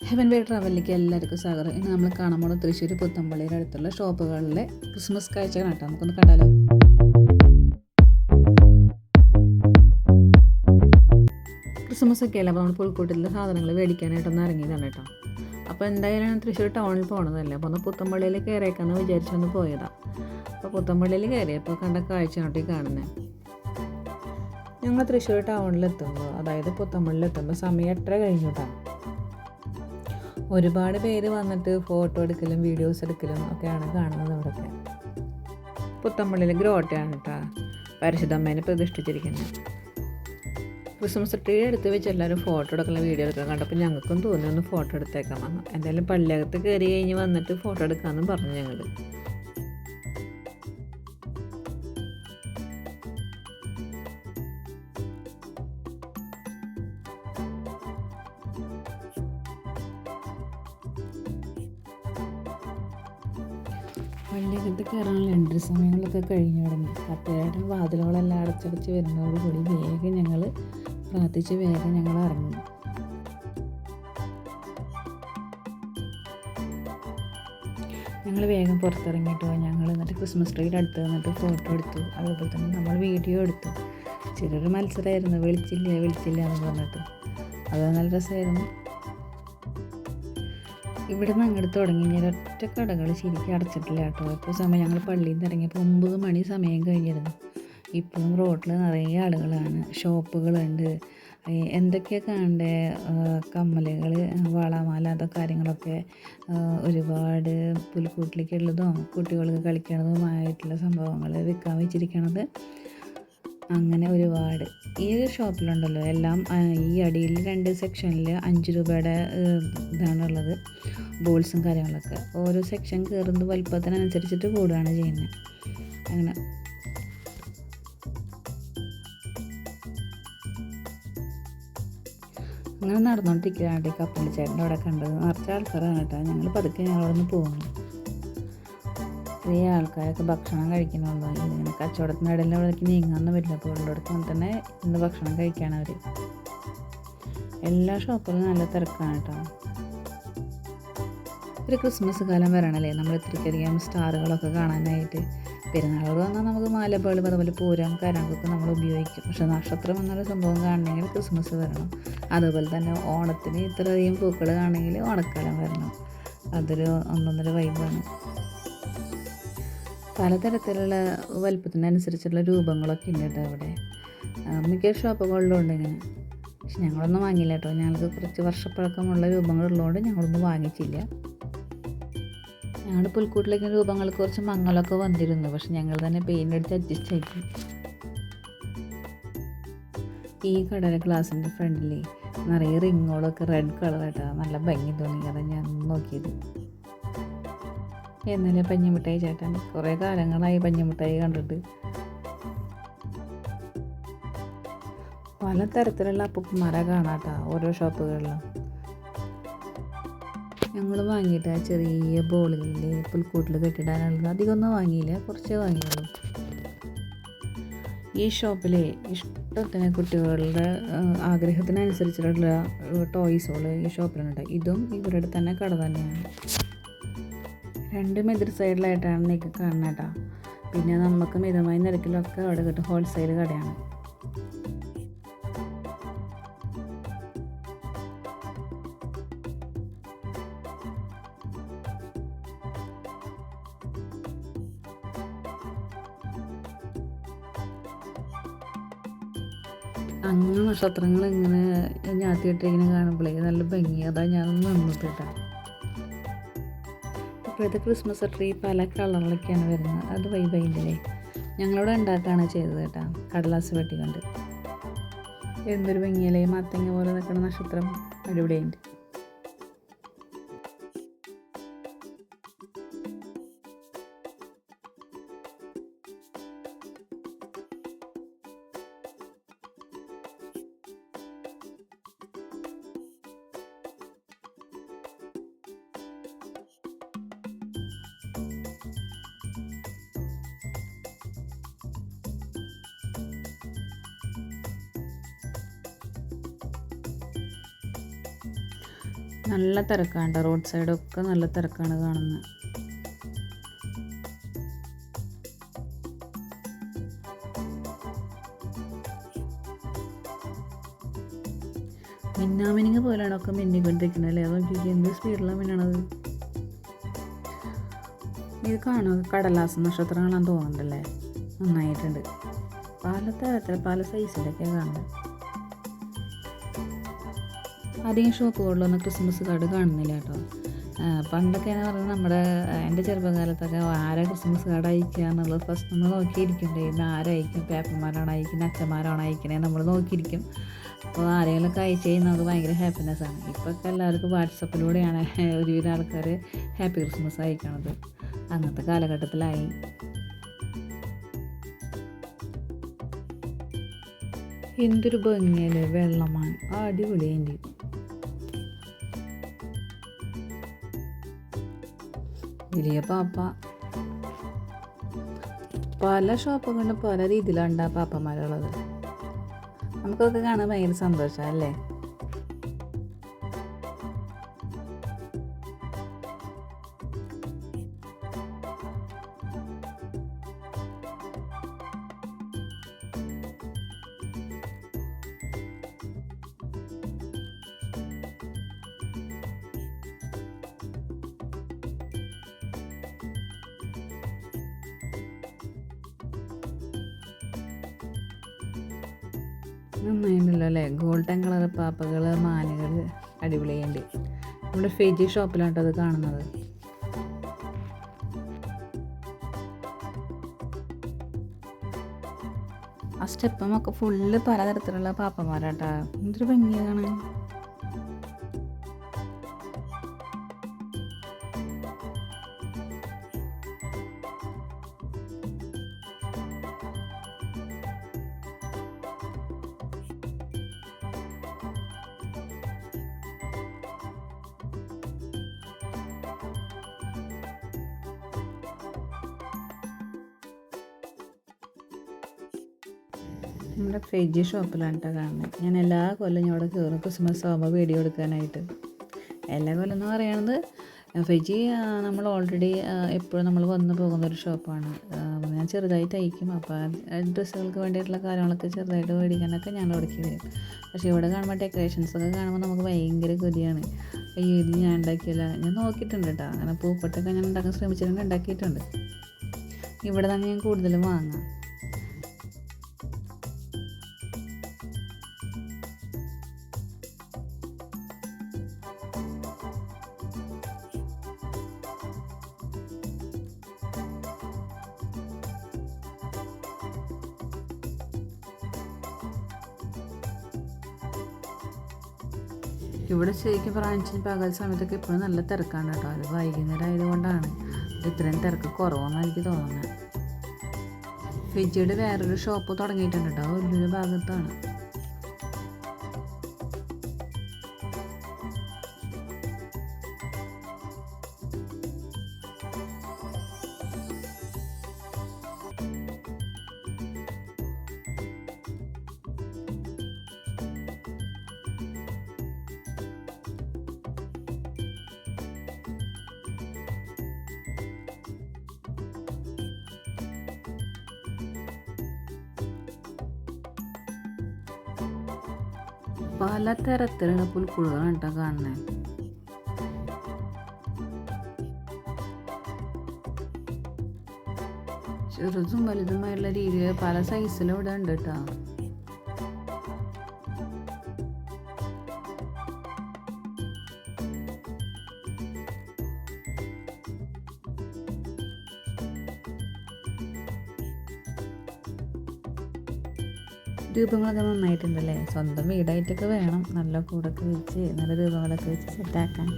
Heaven വേ ട്രാവലിലേക്ക് എല്ലാവർക്കും സ്വാഗതം. ഇന്ന് നമ്മൾ കാണാൻ പോകുന്നത് തൃശ്ശൂർ പുത്തമ്പള്ളിയുടെ അടുത്തുള്ള ഷോപ്പുകളിലെ ക്രിസ്മസ് കാഴ്ചകൾ കേട്ടോ. നമുക്കൊന്ന് കണ്ടാലോ. ക്രിസ്മസ് ഒക്കെ അല്ല, അപ്പോൾ നമ്മൾ പുൽക്കൂട്ടിലെ സാധനങ്ങൾ മേടിക്കാനായിട്ടൊന്ന് ഇറങ്ങിയതാണ് കേട്ടോ. അപ്പോൾ എന്തായാലും തൃശ്ശൂർ ടൗണിൽ പോകണതല്ലേ, അപ്പോൾ ഒന്ന് പുത്തമ്പള്ളിയിൽ കയറിയേക്കാന്ന് വിചാരിച്ചൊന്ന് പോയതാണ്. അപ്പോൾ പുത്തമ്പള്ളിയിൽ കയറിയപ്പോൾ കണ്ട കാഴ്ചയാണ് ഈ കാണുന്നത്. ഞങ്ങൾ തൃശ്ശൂർ ടൗണിലെത്തുമ്പോൾ, അതായത് പുത്തമ്പള്ളിയിലെത്തുമ്പോൾ സമയം 8:30 കഴിഞ്ഞു കേട്ടോ. ഒരുപാട് പേര് വന്നിട്ട് ഫോട്ടോ എടുക്കലും വീഡിയോസ് എടുക്കലും ഒക്കെയാണ് കാണുന്നത്. അവിടെയൊക്കെ പുത്തമ്പള്ളിയിലെ ഗ്രോട്ടയാണ് കേട്ടോ പരിശുദ്ധമ്മേനെ പ്രതിഷ്ഠിച്ചിരിക്കുന്നത്. ക്രിസ്മസ് ട്രീ എടുത്ത് വെച്ച് എല്ലാവരും ഫോട്ടോ എടുക്കലും വീഡിയോ എടുക്കാൻ കണ്ടപ്പോൾ ഞങ്ങൾക്കും തോന്നി ഒന്ന് ഫോട്ടോ എടുത്തേക്കാൻ വന്നു. എന്തായാലും പള്ളിയകത്ത് കയറി കഴിഞ്ഞ് വന്നിട്ട് ഫോട്ടോ എടുക്കാമെന്നും പറഞ്ഞു ഞങ്ങൾ. പള്ളിയകത്ത് കയറാനുള്ള എൻട്രി സമയങ്ങളൊക്കെ കഴിഞ്ഞു തുടങ്ങി. അപ്പോഴായിട്ടും വാതിലുകളെല്ലാം അടച്ചടച്ച് വരുന്നതോടുകൂടി വേഗം ഞങ്ങൾ പ്രാർത്ഥിച്ച് വേഗം ഞങ്ങൾ ഇറങ്ങി. ഞങ്ങൾ വേഗം പുറത്തിറങ്ങിയിട്ട് ഞങ്ങൾ എന്നിട്ട് ക്രിസ്മസ് ട്രീയുടെ അടുത്ത് നിന്നിട്ട് ഫോട്ടോ എടുത്തു. അതുപോലെ തന്നെ നമ്മൾ വീഡിയോ എടുത്തു. ചെറിയൊരു മത്സരമായിരുന്നു, വിളിച്ചില്ല എന്ന് പറഞ്ഞിട്ട്. അത് നല്ല രസമായിരുന്നു. ഇവിടെ നിന്ന് അങ്ങോട്ട് തുടങ്ങി ഞാൻ ഒറ്റ കടകൾ ശരിക്കും അടച്ചിട്ടില്ല കേട്ടോ. ഇപ്പോൾ സമയം ഞങ്ങൾ പള്ളിയിൽ നിന്ന് ഇറങ്ങിയപ്പോൾ 9 മണി സമയം കഴിഞ്ഞിരുന്നു. ഇപ്പോഴും റോഡിൽ നിറയെ ആളുകളാണ്, ഷോപ്പുകളുണ്ട്. എന്തൊക്കെയാണ് കാണണ്ടേ, കമ്മലുകൾ, വളമാല, അതൊക്കെ കാര്യങ്ങളൊക്കെ ഒരുപാട് പുൽക്കൂട്ടിലേക്കുള്ളതും കുട്ടികൾക്ക് കളിക്കണതുമായിട്ടുള്ള സംഭവങ്ങൾ വിൽക്കാൻ വെച്ചിരിക്കണത്. അങ്ങനെ ഒരുപാട് ഈ ഒരു ഷോപ്പിലുണ്ടല്ലോ എല്ലാം. ഈ അടിയിൽ 2 സെക്ഷനിൽ 5 രൂപയുടെ ഇതാണുള്ളത്, ബോൾസും കാര്യങ്ങളൊക്കെ. ഓരോ സെക്ഷൻ കയറുന്നത് വലുപ്പത്തിനനുസരിച്ചിട്ട് കൂടുകയാണ് ചെയ്യുന്നത്. അങ്ങനെ നടന്നുകൊണ്ടിരിക്കുകയാണ്. കപ്പലിച്ചേട്ടൻ്റെ അവിടെ കണ്ടത് നിറച്ച ആൾക്കാരാണ് കേട്ടോ. ഞങ്ങൾ പതുക്കെ ഞങ്ങളവിടെ നിന്ന് പോകുന്നു. ചെറിയ ആൾക്കാരൊക്കെ ഭക്ഷണം കഴിക്കണുള്ളൂ. ഇതിങ്ങനെ കച്ചവടത്തിൻ്റെ ഇടയിൽ അവിടേക്ക് നീങ്ങാന്ന് വരില്ല. അപ്പോൾ ഉള്ളിടത്ത് തന്നെ ഇന്ന് ഭക്ഷണം കഴിക്കുകയാണ് അവർ. എല്ലാ ഷോപ്പിലും നല്ല തിരക്കാണ് കേട്ടോ. ഒരു ക്രിസ്മസ് കാലം വരണല്ലേ, നമ്മൾ ഇത്രയ്ക്കധികം സ്റ്റാറുകളൊക്കെ കാണാനായിട്ട്. പെരുന്നാളുകൾ വന്നാൽ നമുക്ക് മാലപ്പേളും അതുപോലെ പൂരം കാര്യങ്ങളൊക്കെ നമ്മൾ ഉപയോഗിക്കും. പക്ഷേ നക്ഷത്രം എന്നൊരു സംഭവം കാണണമെങ്കിൽ ക്രിസ്മസ് വരണം. അതുപോലെ തന്നെ ഓണത്തിന് ഇത്രയധികം പൂക്കൾ കാണണമെങ്കിൽ ഓണക്കാലം വരണം. അതൊരു ഒന്നൊന്നര വൈബാണ്. പലതരത്തിലുള്ള വലുപ്പത്തിനനുസരിച്ചുള്ള രൂപങ്ങളൊക്കെ ഉണ്ട് കേട്ടോ അവിടെ. മിക്ക ഷോപ്പുകളിലും ഉണ്ട് ഇങ്ങനെ. പക്ഷെ ഞങ്ങളൊന്നും വാങ്ങിയില്ല കേട്ടോ. ഞങ്ങൾക്ക് കുറച്ച് വർഷപ്പഴക്കമുള്ള രൂപങ്ങളുള്ളതുകൊണ്ട് ഞങ്ങളൊന്നും വാങ്ങിച്ചില്ല. ഞങ്ങളുടെ പുൽക്കൂട്ടിലേക്ക് രൂപങ്ങൾക്ക് കുറച്ച് മങ്ങലൊക്കെ വന്നിരുന്നു. പക്ഷെ ഞങ്ങൾ തന്നെ പെയിൻ്റ് അടിച്ച് അഡ്ജസ്റ്റ് ആക്കി. ഈ കടല ഗ്ലാസിൻ്റെ ഫ്രണ്ടിൽ നിറയെ റിങ്ങുകളൊക്കെ റെഡ് കളർ കേട്ടോ. നല്ല ഭംഗി തോന്നി, അതാണ് ഞാൻ നോക്കിയത്. എന്നല്ലേ പഞ്ഞിമിഠായി ചേട്ടൻ, കുറേ കാലങ്ങളായി പഞ്ഞിമിഠായി കണ്ടിട്ട്. പലതരത്തിലുള്ള അപ്പൂപ്പന്മാരെ കാണാട്ടോ ഓരോ ഷോപ്പുകളിലും. ഞങ്ങൾ വാങ്ങിയിട്ട് ആ ചെറിയ ബോളുകളിൽ പുൽക്കൂട്ടിൽ കെട്ടിടാനുള്ളത് അധികമൊന്നും വാങ്ങിയില്ല, കുറച്ചേ വാങ്ങിയുള്ളൂ. ഈ ഷോപ്പിൽ ഇഷ്ടത്തിന് കുട്ടികളുടെ ആഗ്രഹത്തിനനുസരിച്ചുള്ള ടോയ്സുകൾ ഈ ഷോപ്പിലുണ്ട്. ഇതും ഇവരുടെ തന്നെ കട തന്നെയാണ്. 2 എതിർ സൈഡിലായിട്ടാണ് നിങ്ങൾക്ക് കാണുന്നത് കേട്ടോ. പിന്നെ നമുക്ക് മിതമായ നിരക്കിലൊക്കെ അവിടെ കിട്ടും. ഹോൾസെയിൽ കടയാണ്. അങ്ങനെ നക്ഷത്രങ്ങൾ ഇങ്ങനെ ഞാത്തിയിട്ടിങ്ങനെ കാണുമ്പോഴേ നല്ല ഭംഗി. അതാണ് ഞാനൊന്ന് നിന്നത് കേട്ടോ. ഇപ്പോഴത്തെ ക്രിസ്മസ് ട്രീ പല കളറിലൊക്കെയാണ് വരുന്നത്. അത് വൈബൈൻ്റെ ഞങ്ങളിവിടെ ഉണ്ടാക്കുകയാണ് ചെയ്തത് കേട്ടോ. കടലാസ് വെട്ടിക്കൊണ്ട് എന്തൊരു ഭംഗിയല്ലേ, മത്തങ്ങ പോലെ നിൽക്കുന്ന നക്ഷത്രം അടിപൊളിയുണ്ട്. നല്ല തിരക്കാണ്, റോഡ് സൈഡൊക്കെ നല്ല തിരക്കാണ് കാണുന്നത്. മിന്നാമിനിങ് പോലെയാണ് ഒക്കെ മിന്നിക്കൊണ്ടിരിക്കുന്നത് അല്ലേ. അതൊക്കെ എന്ത് സ്പീഡിലാണ് മിന്നണത്. ഇത് കാണുക കടലാസ് നക്ഷത്രങ്ങളാണെന്ന് തോന്നുന്നുണ്ടല്ലേ. നന്നായിട്ടുണ്ട്. പല തരത്തിൽ പല സൈസിലൊക്കെയാണ് കാണുന്നത്. അധികം ഷോപ്പുകളിലൊന്നും ക്രിസ്മസ് കാർഡ് കാണുന്നില്ല കേട്ടോ. പണ്ടൊക്കെ എന്ന് പറഞ്ഞാൽ എൻ്റെ ചെറുപ്പകാലത്തൊക്കെ ആരാ ക്രിസ്മസ് കാർഡ് അയക്കുക എന്നുള്ളത് ഫസ്റ്റ് നമ്മൾ നോക്കിയിരിക്കും. ആരയക്കും, പേപ്പർമാരാണ് അയക്കുന്നത്, അച്ഛന്മാരാണ് അയക്കണേ നമ്മൾ നോക്കിയിരിക്കും. അപ്പോൾ ആരെങ്കിലുമൊക്കെ അയച്ചു കഴിഞ്ഞാൽ നമുക്ക് ഭയങ്കര ഹാപ്പിനെസ്സാണ്. ഇപ്പോഴൊക്കെ എല്ലാവർക്കും വാട്സപ്പിലൂടെയാണ് ഒരുവിധ ആൾക്കാർ ഹാപ്പി ക്രിസ്മസ് അയക്കണത്. അങ്ങനത്തെ കാലഘട്ടത്തിലായി. എന്തൊരു ഭംഗിയല്ലേ വെള്ളമാൻ, അടിപൊളിയുണ്ട്. വലിയ പാപ്പ. പല ഷോപ്പുകളിലും പല രീതിയിലാണ് ആ പാപ്പന്മാരുള്ളത്. നമുക്കൊക്കെ കാണാൻ ഭയങ്കര സന്തോഷമാണ് അല്ലേ. നന്നായിട്ടുണ്ടല്ലോ അല്ലേ. ഗോൾഡൻ കളർ പാപ്പകൾ, മാനുകൾ അടിപൊളിയുണ്ട്. നമ്മുടെ ഫെജി ഷോപ്പിലാണ് കേട്ടോ അത് കാണുന്നത്. ആ സ്റ്റെപ്പുമൊക്കെ ഫുള്ള് പലതരത്തിലുള്ള പാപ്പന്മാരാട്ടാ. എന്തൊരു ഭംഗിയാണ്. നമ്മുടെ ഫെജി ഷോപ്പിലാണ് കേട്ടോ കാണുന്നത്. ഞാൻ എല്ലാ കൊല്ലം ഇവിടെ കയറും ക്രിസ്മസ് ആകുമ്പോൾ വീഡിയോ എടുക്കാനായിട്ട്. എല്ലാ കൊല്ലം എന്ന് പറയുന്നത് ഫെജി നമ്മൾ ഓൾറെഡി എപ്പോഴും നമ്മൾ വന്ന് പോകുന്നൊരു ഷോപ്പാണ്. ഞാൻ ചെറുതായി തയ്ക്കും. അപ്പോൾ ഡ്രസ്സുകൾക്ക് വേണ്ടിയിട്ടുള്ള കാര്യങ്ങളൊക്കെ ചെറുതായിട്ട് മേടിക്കാനൊക്കെ ഞാൻ ഇടയ്ക്ക് വരും. പക്ഷേ ഇവിടെ കാണുമ്പോൾ ഡെക്കറേഷൻസൊക്കെ കാണുമ്പോൾ നമുക്ക് ഭയങ്കര കൊതിയാണ്. ഇത് ഞാൻ ഉണ്ടാക്കിയില്ല. ഞാൻ നോക്കിയിട്ടുണ്ട് കേട്ടോ. അങ്ങനെ പൂപ്പൊട്ടൊക്കെ ഞാൻ ഉണ്ടാക്കാൻ ശ്രമിച്ചിട്ടുണ്ട്, ഉണ്ടാക്കിയിട്ടുണ്ട്. ഇവിടെ തന്നെ ഞാൻ കൂടുതലും വാങ്ങാം. ഇവിടെ ശരിക്കും ബ്രാഞ്ചിന് പകൽ സമയത്തൊക്കെ ഇപ്പോഴും നല്ല തിരക്കാണ് കേട്ടോ. അത് വൈകുന്നേരം ആയതുകൊണ്ടാണ് ഇത്രയും തിരക്ക് കുറവെന്ന് എനിക്ക് തോന്നുന്നത്. ഫെജിയുടെ വേറൊരു ഷോപ്പ് തുടങ്ങിയിട്ടുണ്ട് കേട്ടോ, വലിയൊരു ഭാഗത്താണ്. പല തരത്തിലുള്ള പുൽക്കുഴികളാണ് കേട്ടോ കാണുന്നത്. ചെറുതും വലുതുമായുള്ള രീതിയിൽ പല സൈസിലും ഇവിടെ ഉണ്ട് കേട്ടോ. രൂപങ്ങളൊക്കെ നന്നായിട്ടുണ്ടല്ലേ. സ്വന്തം വീടായിട്ടൊക്കെ വേണം നല്ല കൂടൊക്കെ വെച്ച് നല്ല രൂപങ്ങളൊക്കെ വെച്ച് സെറ്റാക്കാൻ.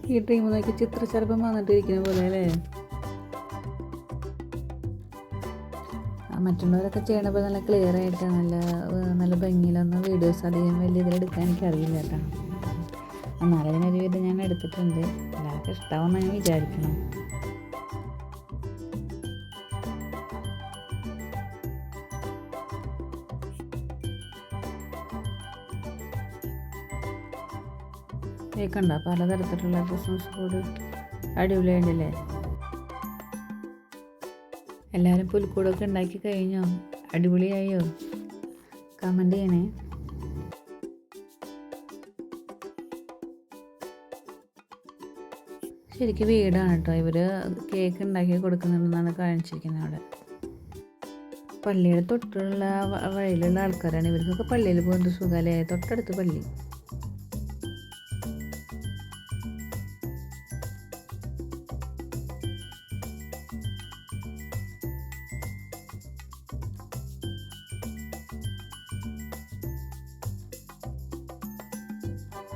ഈ ഡ്രീം നോക്കി ചിത്രശലഭം വന്നിട്ടിരിക്കുന്ന പോലെ അല്ലേ. മറ്റുള്ളവരൊക്കെ ചെയ്യണപ്പോൾ നല്ല ക്ലിയർ ആയിട്ട് നല്ല ഭംഗിയിലൊന്നും വീഡിയോസ് അധികം വലിയ ഇതിലെടുക്കാൻ എനിക്കറിയില്ല കേട്ടോ. എന്നാലും ഇതിനൊരു വിധം ഞാൻ എടുത്തിട്ടുണ്ട്. എല്ലാവർക്കും ഇഷ്ടമാവുമെന്ന് ഞാൻ വിചാരിക്കണം. കേൾക്കണ്ട പലതരത്തിലുള്ള ക്രിസ്മസ് ബോർഡ് അടിപൊളിയായിട്ടില്ലേ? എല്ലാവരും പുൽക്കൂടൊക്കെ ഉണ്ടാക്കി കഴിഞ്ഞോ? അടിപൊളിയായോ? കമൻറ്റ് ചെയ്യണേ. ശരിക്കും വീടാണ് കേട്ടോ. ഇവർ കേക്ക് ഉണ്ടാക്കി കൊടുക്കുന്നുണ്ടെന്നാണ് കാണിച്ചിരിക്കുന്നത് അവിടെ. പള്ളിയുടെ തൊട്ടുള്ള വഴിയിലുള്ള ആൾക്കാരാണ്. ഇവർക്കൊക്കെ പള്ളിയിൽ പോകുന്നത് സുഖമല്ലേ, തൊട്ടടുത്ത് പള്ളി.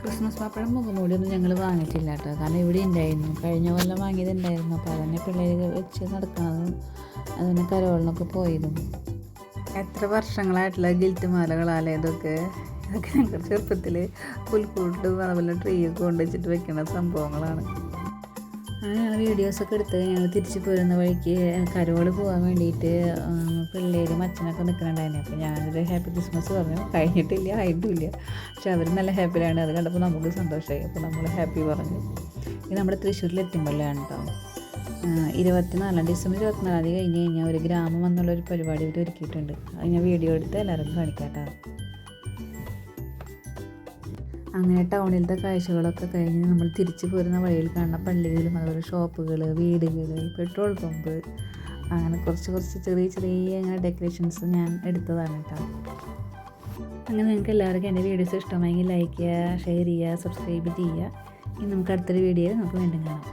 ക്രിസ്മസ് പാപ്പയുടെ മുഖംമൂടിയൊന്നും ഞങ്ങൾ വാങ്ങിയിട്ടില്ല കേട്ടോ. കാരണം ഇവിടെ ഉണ്ടായിരുന്നു, കഴിഞ്ഞ കൊല്ലം വാങ്ങിയതുണ്ടായിരുന്നു. അപ്പോൾ അതന്നെ പിള്ളേർ വെച്ച് നടക്കുന്നതും അതിന് കരോളിനൊക്കെ പോയതും. എത്ര വർഷങ്ങളായിട്ടുള്ള ഗിൽറ്റ് മാലകളാലേ ഇതൊക്കെ ഞങ്ങൾ ചെറുപ്പത്തിൽ പുൽക്കൂട്ടും അതുപോലെ ട്രീ ഒക്കെ കൊണ്ടുവച്ചിട്ട് വെക്കുന്ന സംഭവങ്ങളാണ്. അങ്ങനെ ഞങ്ങൾ വീഡിയോസൊക്കെ എടുത്ത് ഞങ്ങൾ തിരിച്ച് പോരുന്ന വഴിക്ക് കരോൾ പോകാൻ വേണ്ടിയിട്ട് പിള്ളേരും അച്ഛനൊക്കെ നിൽക്കുന്നുണ്ടായിരുന്നു. അപ്പോൾ ഞാനൊരു ഹാപ്പി ക്രിസ്മസ് പറഞ്ഞു. കഴിഞ്ഞിട്ടില്ല, ആയിട്ടുമില്ല. പക്ഷെ അവർ നല്ല ഹാപ്പിയിലാണ്. അത് കണ്ടപ്പോൾ നമുക്ക് സന്തോഷമായി. അപ്പോൾ നമ്മൾ ഹാപ്പി പറഞ്ഞു. ഇത് നമ്മുടെ തൃശ്ശൂരിൽ എത്തുമ്പോഴാണ് കേട്ടോ. 24 ഡിസംബർ 24 കഴിഞ്ഞ് കഴിഞ്ഞാൽ ഒരു ഗ്രാമം എന്നുള്ളൊരു പരിപാടി ഇവർ ഒരുക്കിയിട്ടുണ്ട്. അത് ഞാൻ വീഡിയോ എടുത്ത് എല്ലാവർക്കും കാണിക്കാം കേട്ടോ. അങ്ങനെ ടൗണിലത്തെ കാഴ്ചകളൊക്കെ കഴിഞ്ഞ് നമ്മൾ തിരിച്ചു പോരുന്ന വഴിയിൽ കാണുന്ന പള്ളികളും അതുപോലെ ഷോപ്പുകൾ, വീടുകൾ, പെട്രോൾ പമ്പ്, അങ്ങനെ കുറച്ച് ചെറിയ അങ്ങനെ ഡെക്കറേഷൻസ് ഞാൻ എടുത്തതാണ് കേട്ടോ. അങ്ങനെ നിങ്ങൾക്ക് എല്ലാവർക്കും എൻ്റെ വീഡിയോസ് ഇഷ്ടമായെങ്കിൽ ലൈക്ക് ചെയ്യുക, ഷെയർ ചെയ്യുക, സബ്സ്ക്രൈബ് ചെയ്യുക. ഇനി നമുക്ക് അടുത്തൊരു വീഡിയോയിൽ നമുക്ക് വീണ്ടും കാണാം.